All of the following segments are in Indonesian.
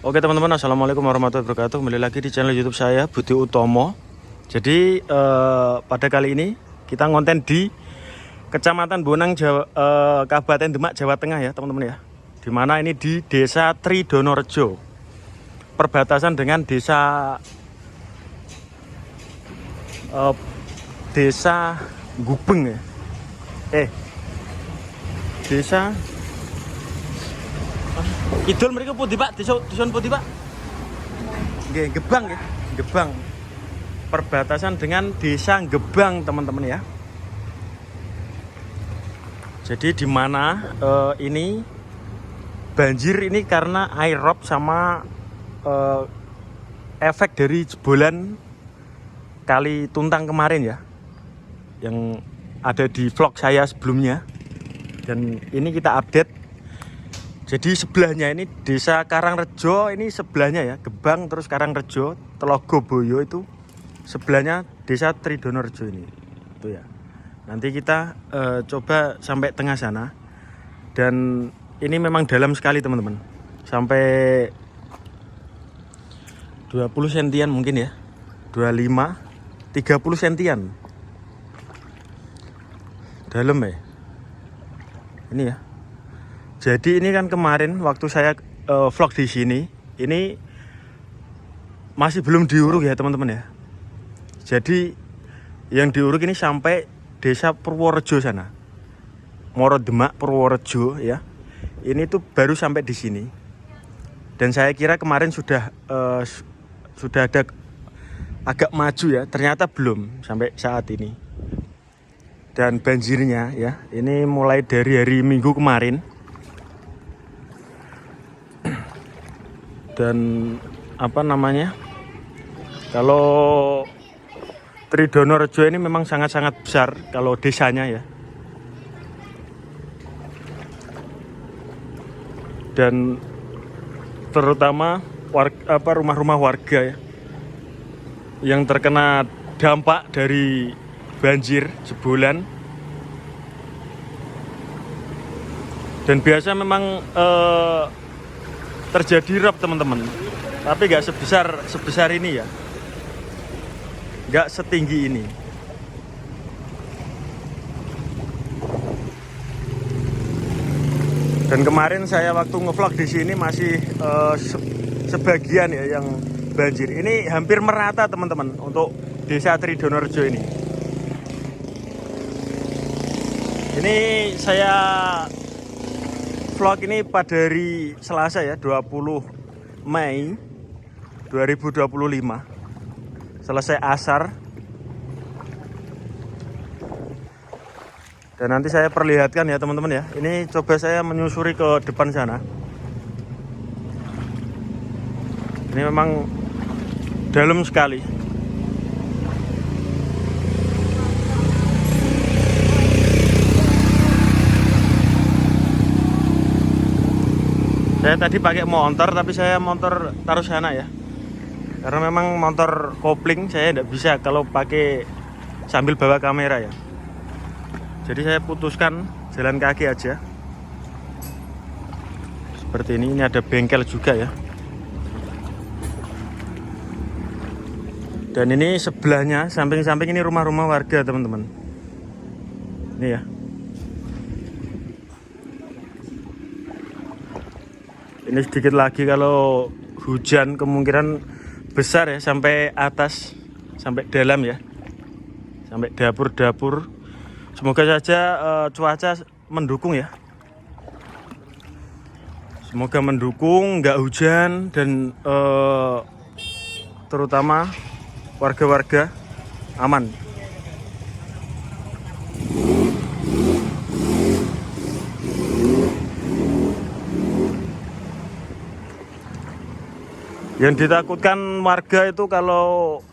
Oke teman-teman, assalamualaikum warahmatullahi wabarakatuh. Kembali lagi di channel YouTube saya, Budi Utomo. Jadi pada kali ini kita ngonten di Kecamatan Bonang, Kabupaten Demak, Jawa Tengah ya teman-teman ya. Dimana ini di Desa Tridonorejo, perbatasan dengan Desa Gubeng ya. Desa Kidul mereka putih Pak, dusun putih Pak. Nggih, Gebang ya, Gebang. Perbatasan dengan Desa Gebang teman-teman ya. Jadi di mana ini banjir ini karena air rob sama efek dari jebolan Kali Tuntang kemarin ya, yang ada di vlog saya sebelumnya. Dan ini kita update. Jadi sebelahnya ini Desa Karangrejo, ini sebelahnya ya, Gebang terus Karangrejo, Telogoboyo itu sebelahnya Desa Tridonorejo ini. Itu ya. Nanti kita coba sampai tengah sana. Dan ini memang dalam sekali teman-teman. Sampai 20 sentian mungkin ya. 25, 30 sentian. Dalam ya. Ini ya. Jadi ini kan kemarin waktu saya vlog di sini, ini masih belum diuruk ya teman-teman ya. Jadi yang diuruk ini sampai Desa Purworejo sana, Moro Demak Purworejo ya. Ini tuh baru sampai di sini. Dan saya kira kemarin sudah ada agak maju ya, ternyata belum sampai saat ini. Dan banjirnya ya, ini mulai dari hari Minggu kemarin. Dan kalau Tridonorejo ini memang sangat-sangat besar kalau desanya ya. Dan terutama rumah-rumah warga ya, yang terkena dampak dari banjir jebolan. Dan biasa memang terjadi rob teman-teman, tapi nggak sebesar ini ya, nggak setinggi ini. Dan kemarin saya waktu ngevlog di sini masih sebagian ya yang banjir. Ini hampir merata teman-teman untuk Desa Tridonorejo ini. Ini saya vlog ini pada hari Selasa ya, 20 Mei 2025. Selesai asar. Dan nanti saya perlihatkan ya teman-teman ya. Ini coba saya menyusuri ke depan sana. Ini memang dalam sekali. Saya tadi pakai motor, tapi saya motor taruh sana ya. Karena memang motor kopling saya tidak bisa kalau pakai sambil bawa kamera ya. Jadi saya putuskan jalan kaki aja. Seperti ini ada bengkel juga ya. Dan ini sebelahnya, samping-samping ini rumah-rumah warga teman-teman. Ini ya. Ini sedikit lagi kalau hujan kemungkinan besar ya, sampai atas, sampai dalam ya, sampai dapur-dapur. Semoga saja cuaca mendukung ya. Semoga mendukung, nggak hujan, dan terutama warga-warga aman. Yang ditakutkan warga itu kalau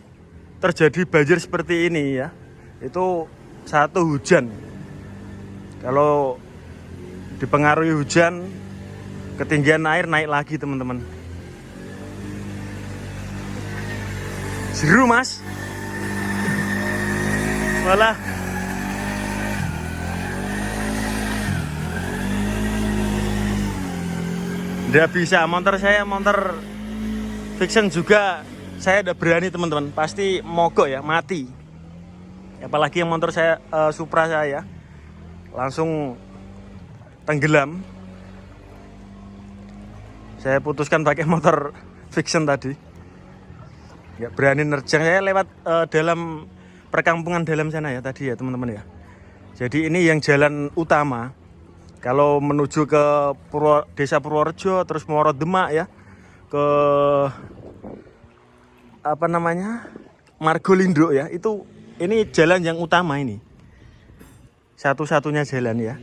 terjadi banjir seperti ini ya, itu satu hujan. Kalau dipengaruhi hujan, ketinggian air naik lagi teman-teman. Seru mas. Malah nggak bisa, motor saya motor fiction juga saya udah berani teman-teman, pasti mogok ya, mati. Apalagi yang motor saya Supra saya langsung tenggelam. Saya putuskan pakai motor fiction tadi. Nggak berani nerjang, saya lewat dalam perkampungan dalam sana ya tadi ya teman-teman ya. Jadi ini yang jalan utama. Kalau menuju ke Desa Purworejo terus Muaro Demak ya, ke apa namanya Margolindo ya, itu ini jalan yang utama ini, satu-satunya jalan ya.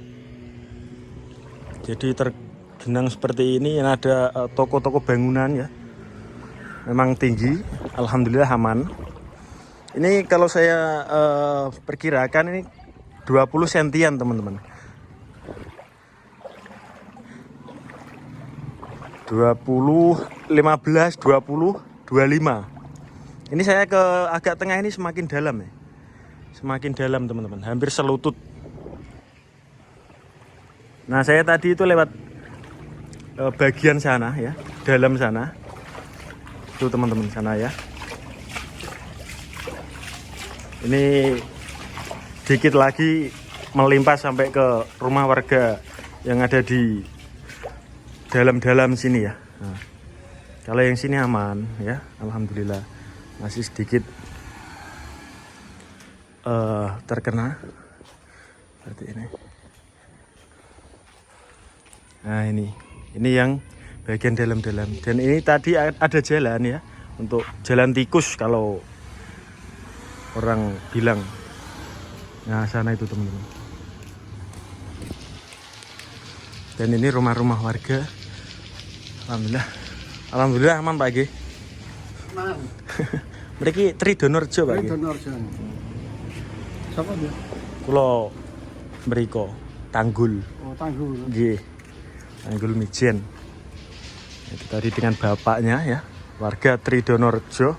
Jadi tergenang seperti ini, yang ada toko-toko bangunan ya, memang tinggi, alhamdulillah aman. Ini kalau saya perkirakan ini 20 sentian teman-teman. 20, 15, 20, 25. Ini saya ke agak tengah ini semakin dalam ya. Semakin dalam teman-teman, hampir selutut. Nah saya tadi itu lewat bagian sana ya, dalam sana. Itu teman-teman sana ya. Ini dikit lagi melimpah sampai ke rumah warga yang ada di dalam-dalam sini ya. Nah, kalau yang sini aman ya, alhamdulillah. Masih sedikit terkena seperti ini. Nah ini yang bagian dalam-dalam. Dan ini tadi ada jalan ya, untuk jalan tikus kalau orang bilang. Nah sana itu teman-teman. Dan ini rumah-rumah warga. Alhamdulillah aman Pak G. Aman. Mriki Tridonorjo Pak G. Tridonorjo. Siapa dia? Kulo mriko Tanggul. Oh Tanggul. Nggih. Tanggul Mijen. Itu tadi dengan bapaknya ya, warga Tridonorjo.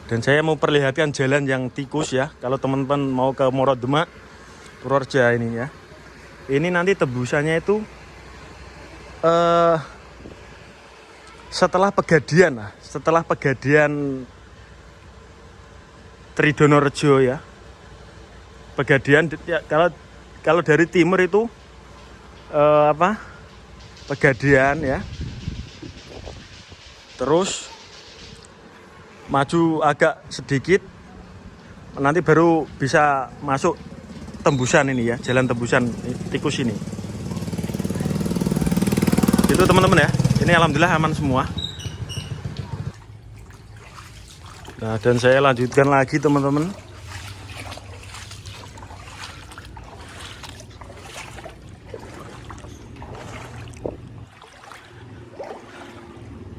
Dan saya mau perlihatkan jalan yang tikus ya, kalau teman-teman mau ke Muaro Demak, Purworejo ini ya. Ini nanti tebusannya itu setelah Pegadian lah, setelah Pegadian Tridonorjo ya. Pegadian ya, kalau dari timur itu Pegadian ya. Terus maju agak sedikit, nanti baru bisa masuk tembusan ini ya, jalan tembusan tikus ini. Itu teman-teman ya, ini alhamdulillah aman semua. Nah dan saya lanjutkan lagi teman-teman.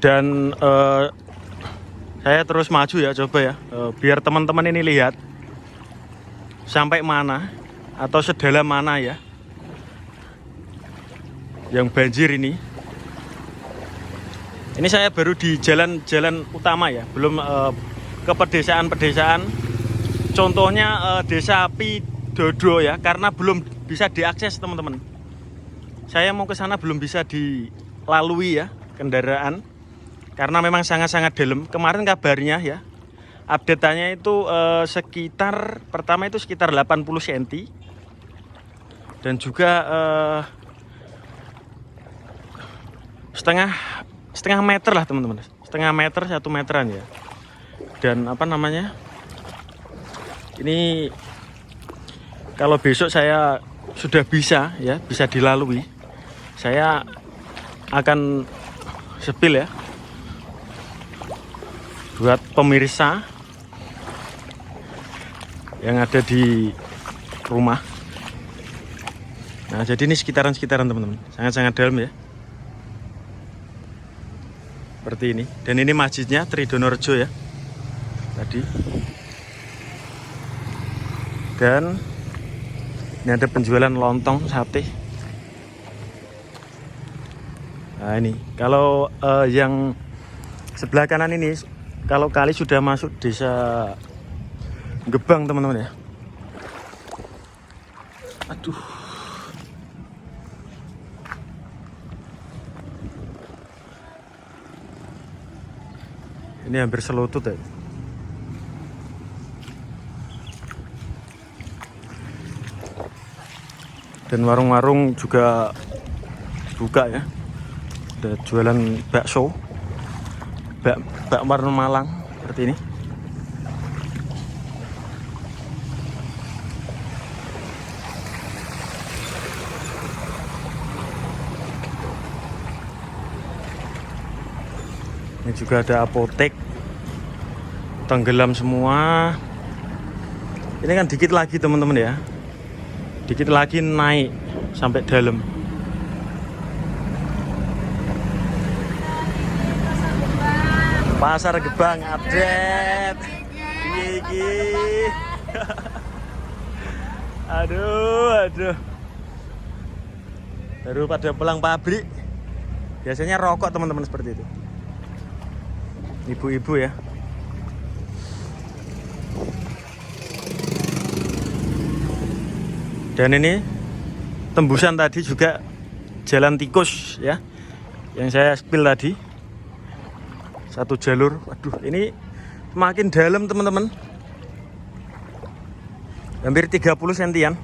Dan saya terus maju ya, coba ya, biar teman-teman ini lihat sampai mana atau sedalam mana ya yang banjir ini. Ini saya baru di jalan utama ya, belum ke pedesaan-pedesaan. Contohnya Desa Pidodo ya, karena belum bisa diakses teman-teman. Saya mau ke sana belum bisa dilalui ya kendaraan, karena memang sangat-sangat dalam. Kemarin kabarnya ya, update-nya itu sekitar 80 cm. Dan juga setengah meter lah teman-teman, setengah meter, 1 meteran ya. Dan apa namanya, ini kalau besok saya sudah bisa ya, bisa dilalui, saya akan sepil ya buat pemirsa yang ada di rumah. Nah jadi ini sekitaran teman-teman, sangat-sangat dalam ya, seperti ini. Dan ini masjidnya Tridonorjo ya tadi. Dan ini ada penjualan lontong sate. Nah ini kalau yang sebelah kanan ini, kalau kali sudah masuk desa Gebang teman-teman ya. Aduh. Ini hampir selutut ya. Dan warung-warung juga buka ya. Ada jualan bakso, bakwan Malang seperti ini. Ini juga ada apotek, tenggelam semua. Ini kan dikit lagi teman-teman ya, dikit lagi naik sampai dalam. Pasar Gebang update. Iki. Aduh. Baru pada pulang pabrik. Biasanya rokok teman-teman seperti itu. Ibu-ibu ya. Dan ini tembusan tadi juga jalan tikus ya, yang saya spill tadi. Satu jalur. Waduh, ini makin dalam teman-teman. Hampir 30 sentian.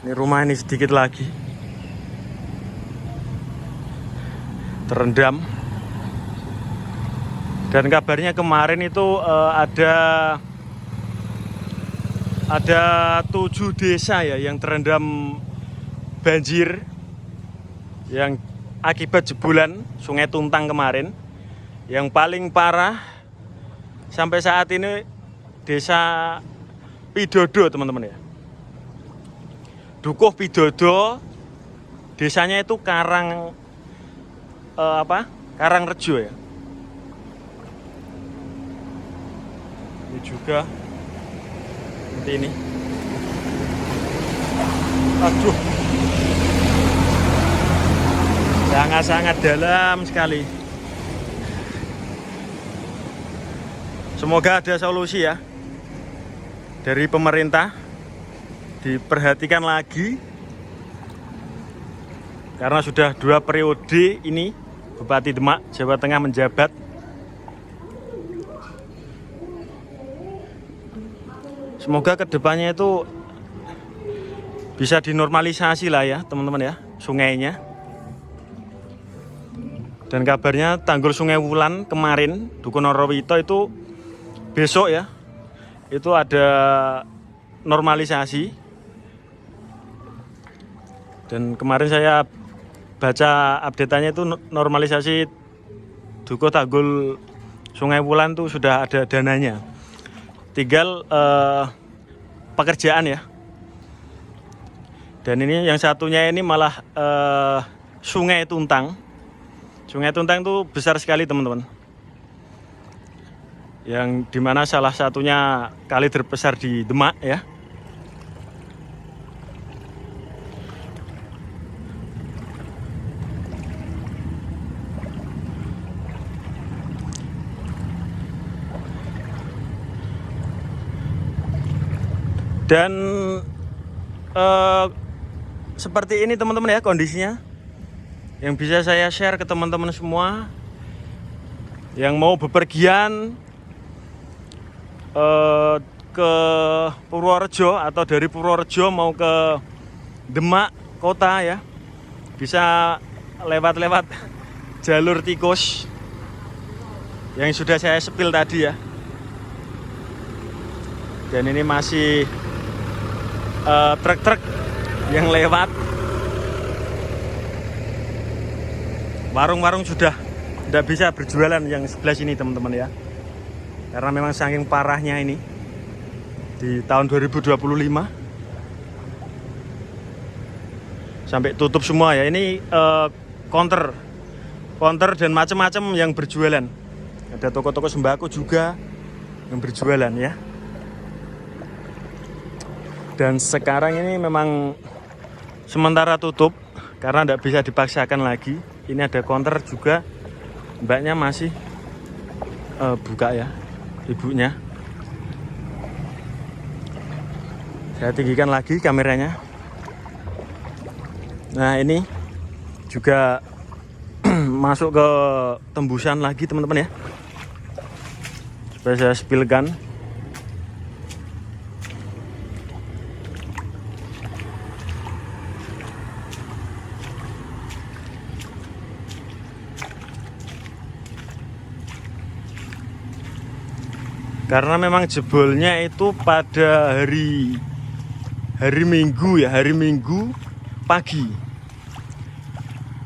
Ini rumah ini sedikit lagi terendam. Dan kabarnya kemarin itu ada 7 desa ya yang terendam banjir yang akibat jebulan Sungai Tuntang kemarin. Yang paling parah sampai saat ini desa Pidodo teman-teman ya. Dukuh Pidodo, desanya itu Karangrejo ya. Ini juga seperti ini. Aduh, sangat-sangat dalam sekali. Semoga ada solusi ya dari pemerintah. Diperhatikan lagi, karena sudah 2 periode ini Bupati Demak, Jawa Tengah menjabat. Semoga kedepannya itu bisa dinormalisasi lah ya teman-teman ya, sungainya. Dan kabarnya tanggul Sungai Wulan kemarin Dukun Norowito itu besok ya, itu ada normalisasi. Dan kemarin saya baca update-nya itu normalisasi Dukuh Tanggul Sungai Wulan tuh sudah ada dananya. Tinggal pekerjaan ya. Dan ini yang satunya ini malah Sungai Tuntang. Sungai Tuntang itu besar sekali teman-teman. Yang dimana salah satunya kali terbesar di Demak ya. Dan seperti ini teman-teman ya kondisinya, yang bisa saya share ke teman-teman semua yang mau bepergian ke Purworejo atau dari Purworejo mau ke Demak kota ya, bisa lewat jalur tikus yang sudah saya spill tadi ya. Dan ini masih truk-truk yang lewat. Warung-warung sudah tidak bisa berjualan yang sebelah sini teman-teman ya, karena memang saking parahnya ini di tahun 2025 sampai tutup semua ya. Ini counter dan macam-macam yang berjualan. Ada toko-toko sembako juga yang berjualan ya. Dan sekarang ini memang sementara tutup karena tidak bisa dipaksakan lagi. Ini ada counter juga, mbaknya masih buka ya, ibunya. Saya tinggikan lagi kameranya. Nah ini juga masuk ke tembusan lagi teman-teman ya. Supaya saya spillkan. Karena memang jebolnya itu pada hari Minggu ya, hari Minggu pagi,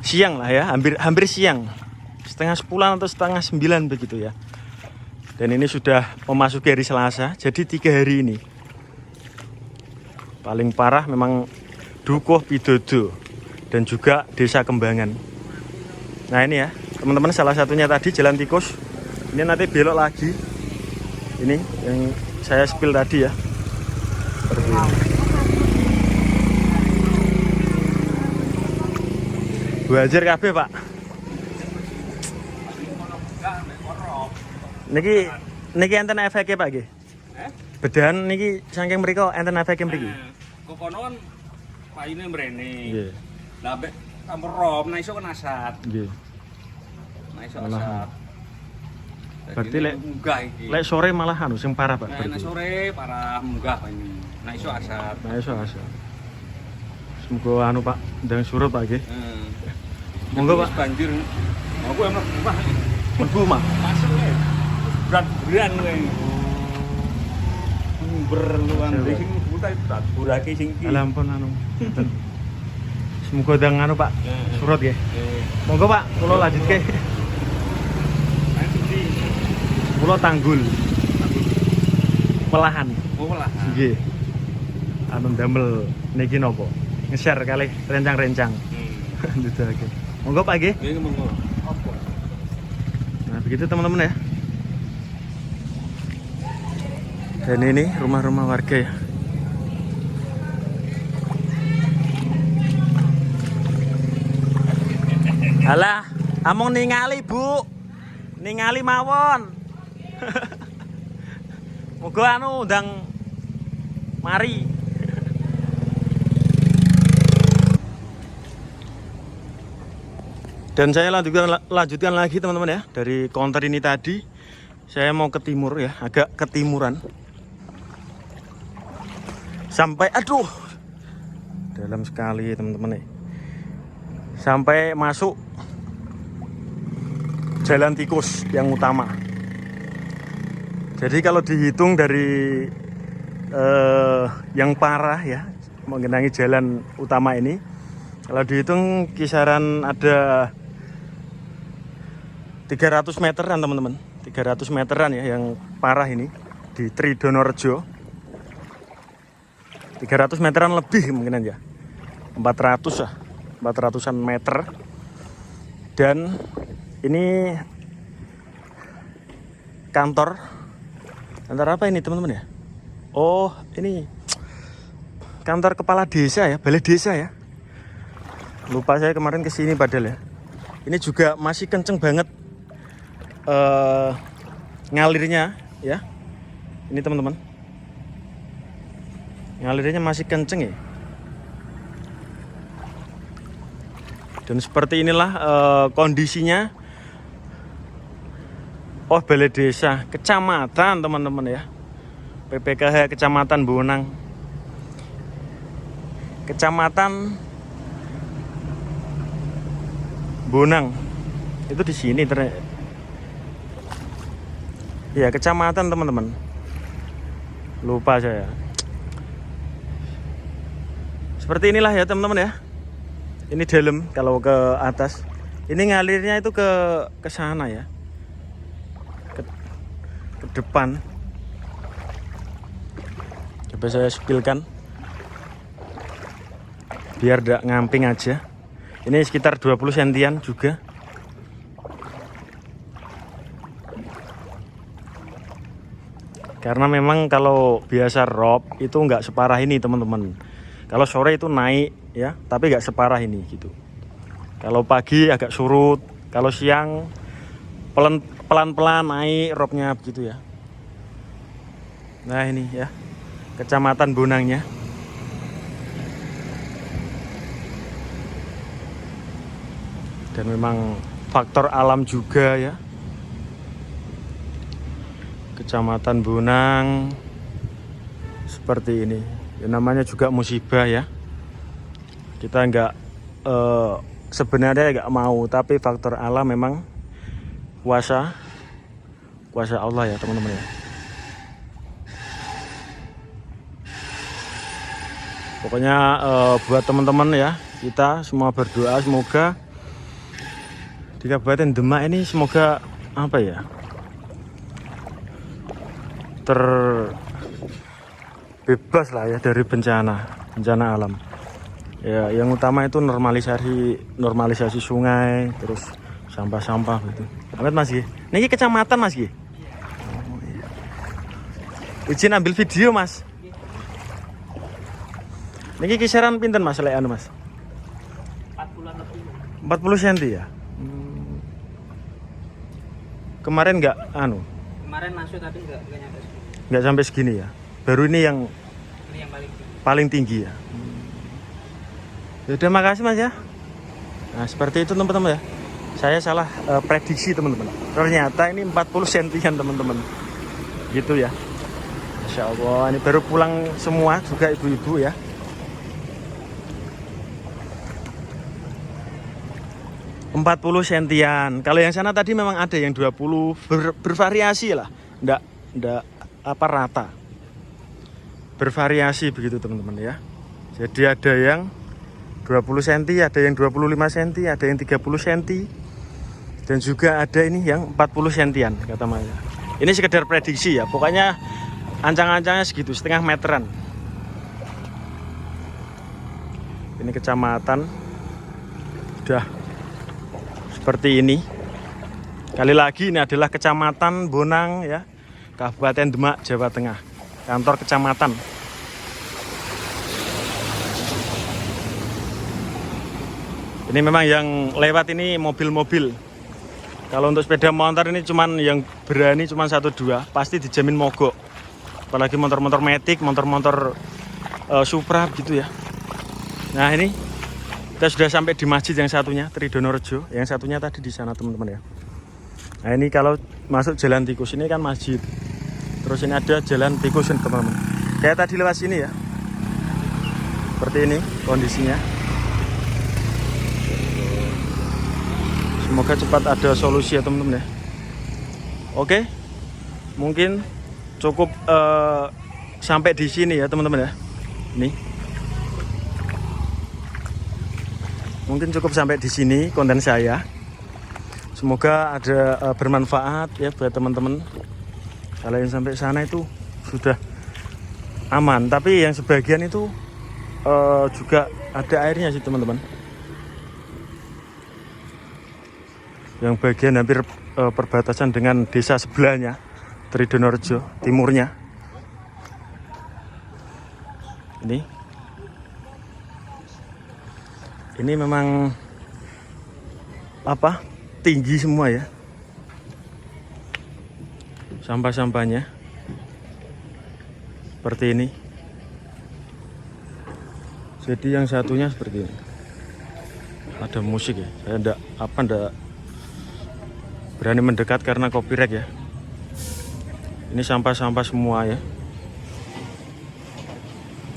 siang lah ya, hampir siang, setengah 10 atau setengah 9 begitu ya. Dan ini sudah memasuki hari Selasa, jadi 3 hari ini. Paling parah memang Dukuh Pidodo dan juga Desa Kembangan. Nah ini ya teman-teman, salah satunya tadi jalan tikus. Ini nanti belok lagi. Ini yang saya spill tadi ya. Seperti ini. Wajar kabeh, Pak. Niki enten efeke, Pak nggih. Bedahan niki saking mriko enten efeke mriki. Kok kono kan paine mrene. Nggih. Lah mek campur rom, nah iso kan asat. Nggih. Nah iso asat. Berarti lek munggah iki. Lek sore malah anu sing parah, Pak. Nek sore parah munggah ini. Nah iso asat. Nah iso asat. Semoga anu Pak, ndang surut Pak nggih. Monggo Pak. Banjir. Aku emang rumah. Mlebu Mak. Masuk ya. Berat-beran kowe. Berluan sing buta berat. Burake sing iki. Lah ampun anu. Semoga ndang anu Pak, surut nggih. Monggo Pak, kula lanjutke. Kula tanggul. Pelahan. Oh, pelahan. Nggih. Anu damel niki napa? Nge-share kalih rencang-rencang. Ndedake. Monggo Pak nggih. Nggih, monggo. Apa? Nah, begitu teman-teman ya. Dan ini rumah-rumah warga ya. Alah, among ningali, Bu. Ningali mawon. Moga anu ndang mari. Dan saya lanjutkan lagi teman-teman ya. Dari counter ini tadi saya mau ke timur ya, agak ke timuran. Sampai aduh. Dalam sekali teman-teman nih. Sampai masuk jalan tikus yang utama. Jadi kalau dihitung dari yang parah ya, mengenangi jalan utama ini, kalau dihitung kisaran ada 300 meteran teman-teman, 300 meteran ya yang parah ini di Tridonorejo. 300 meteran lebih mungkin aja, 400 lah, 400-an meter. Dan ini kantor apa ini teman-teman ya? Oh ini kantor kepala desa ya, balai desa ya. Lupa saya kemarin kesini padahal ya. Ini juga masih kenceng banget ngalirnya ya. Ini teman-teman, ngalirnya masih kenceng ya. Dan seperti inilah kondisinya. Oh, balai desa kecamatan teman-teman ya. PPKH Kecamatan Bonang. Kecamatan Bonang. Itu di sini ternyata. Ya, kecamatan teman-teman. Lupa saya. Seperti inilah ya teman-teman ya. Ini dalam, kalau ke atas. Ini ngalirnya itu ke sana ya. Ke depan. Coba saya spillkan. Biar tidak ngamping aja. Ini sekitar 20 sentian juga. Karena memang kalau biasa rob itu nggak separah ini teman-teman. Kalau sore itu naik ya, tapi nggak separah ini gitu. Kalau pagi agak surut, kalau siang pelan-pelan naik robnya begitu ya. Nah ini ya, Kecamatan Bonangnya. Dan memang faktor alam juga ya. Kecamatan Bonang seperti ini ya, namanya juga musibah ya. Kita sebenarnya nggak mau, tapi faktor alam memang kuasa Allah ya teman-teman ya. Pokoknya buat teman-teman ya, kita semua berdoa semoga di Kabupaten Demak ini semoga apa ya, terbebas lah ya dari bencana alam ya. Yang utama itu normalisasi sungai, terus sampah-sampah gitu. Amat Mas Gi, ini kecamatan Mas Gi. Oh, iya. Izin ambil video Mas. Ini kisaran pinten Mas lek anu Mas? 40 cm ya. Kemarin nggak anu? Kemarin masuk tapi nggak nyampe. Nggak sampai segini ya. Baru ini yang paling tinggi ya. Yaudah, makasih Mas ya. Nah seperti itu teman-teman ya. Saya salah prediksi teman-teman. Ternyata ini 40 cm teman-teman. Gitu ya. Masya Allah, ini baru pulang semua juga ibu-ibu ya. Empat 40 sentian. Kalau yang sana tadi memang ada yang 20, bervariasi lah. Nggak apa rata. Bervariasi begitu teman-teman ya. Jadi ada yang 20 cm, ada yang 25 cm, ada yang 30 cm. Dan juga ada ini yang 40 sentian kata Maya. Ini sekedar prediksi ya. Pokoknya ancang-ancangnya segitu, setengah meteran. Ini kecamatan udah seperti ini. Kali lagi ini adalah Kecamatan Bonang ya, Kabupaten Demak, Jawa Tengah. Kantor kecamatan. Ini memang yang lewat ini mobil-mobil. Kalau untuk sepeda motor ini cuman yang berani cuman 1-2, pasti dijamin mogok. Apalagi motor-motor metik, motor-motor Supra gitu ya. Nah ini kita sudah sampai di masjid yang satunya, Tridonorejo. Yang satunya tadi di sana teman-teman ya. Nah ini kalau masuk jalan tikus ini kan masjid. Terus ini ada jalan tikus teman-teman. Kayak tadi lewat sini ya. Seperti ini kondisinya. Semoga cepat ada solusi ya teman-teman ya. Oke, mungkin cukup sampai di sini ya teman-teman ya. Ini. Mungkin cukup sampai di sini konten saya. Semoga ada bermanfaat ya buat teman-teman. Kalau yang sampai sana itu sudah aman, tapi yang sebagian itu juga ada airnya sih teman-teman. Yang bagian hampir perbatasan dengan desa sebelahnya, Tridonorejo timurnya. Ini memang apa? Tinggi semua ya. Sampah-sampahnya seperti ini. Jadi yang satunya seperti ini. Ada musik ya. Saya enggak berani mendekat karena copyright ya. Ini sampah-sampah semua ya.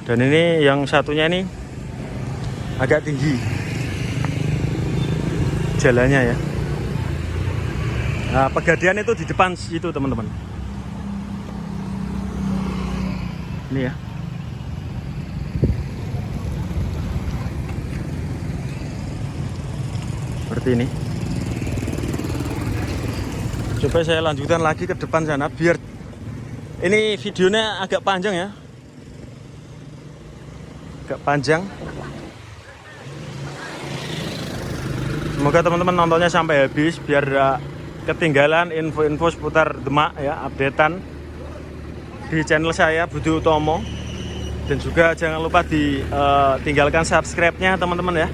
Dan ini yang satunya ini agak tinggi jalannya ya. Nah, Pegadaian itu di depan situ teman-teman. Ini ya. Seperti ini. Coba saya lanjutkan lagi ke depan sana biar ini videonya agak panjang ya. Agak panjang. Semoga teman-teman nontonnya sampai habis biar ketinggalan info-info seputar Demak ya, updatean di channel saya Budi Utomo. Dan juga jangan lupa ditinggalkan subscribe-nya teman-teman ya.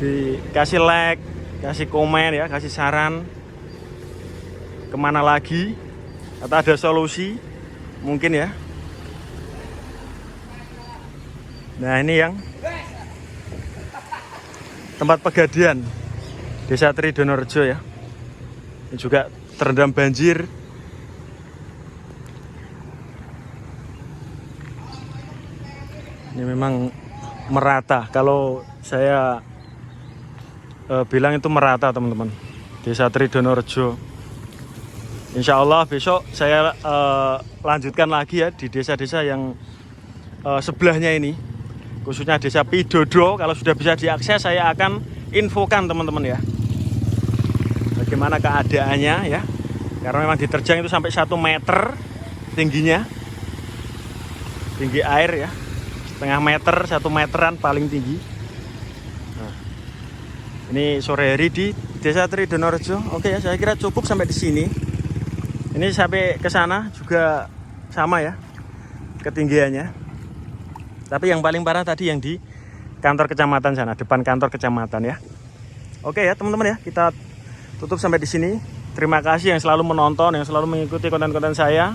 Dikasih like, kasih komen ya, kasih saran kemana lagi atau ada solusi mungkin ya. Nah ini yang tempat pegadian Desa Tridonorejo ya. Ini juga terendam banjir. Ini memang merata. Kalau saya bilang itu merata teman-teman. Desa Tridonorejo. Insya Allah besok saya lanjutkan lagi ya di desa-desa yang sebelahnya ini. Khususnya Desa Pidodo. Kalau sudah bisa diakses saya akan infokan teman-teman ya. Bagaimana keadaannya ya. Karena memang diterjang itu sampai 1 meter tingginya. Tinggi air ya. Setengah meter, 1 meteran paling tinggi. Nah, ini sore hari di Desa Tridonorejo. Oke ya, saya kira cukup sampai di sini. Ini sampai ke sana juga sama ya ketinggiannya. Tapi yang paling parah tadi yang di kantor kecamatan sana, depan kantor kecamatan ya. Oke ya teman-teman ya, kita tutup sampai di sini. Terima kasih yang selalu menonton, yang selalu mengikuti konten-konten saya.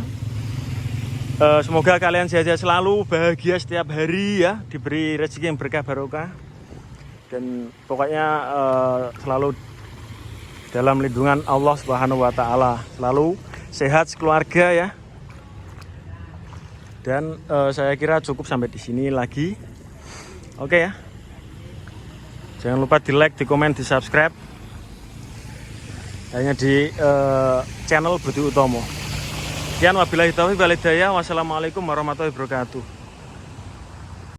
Semoga kalian sehat selalu, bahagia setiap hari ya, diberi rezeki yang berkah barokah. Dan pokoknya selalu dalam lindungan Allah Subhanahu wa taala. Selalu sehat sekeluarga ya. Dan saya kira cukup sampai di sini lagi. Oke ya. Jangan lupa di like, di komen, di subscribe. Hanya di channel Budi Utomo. Sekian wabillahi taufiq wal hidayah. Wassalamualaikum warahmatullahi wabarakatuh.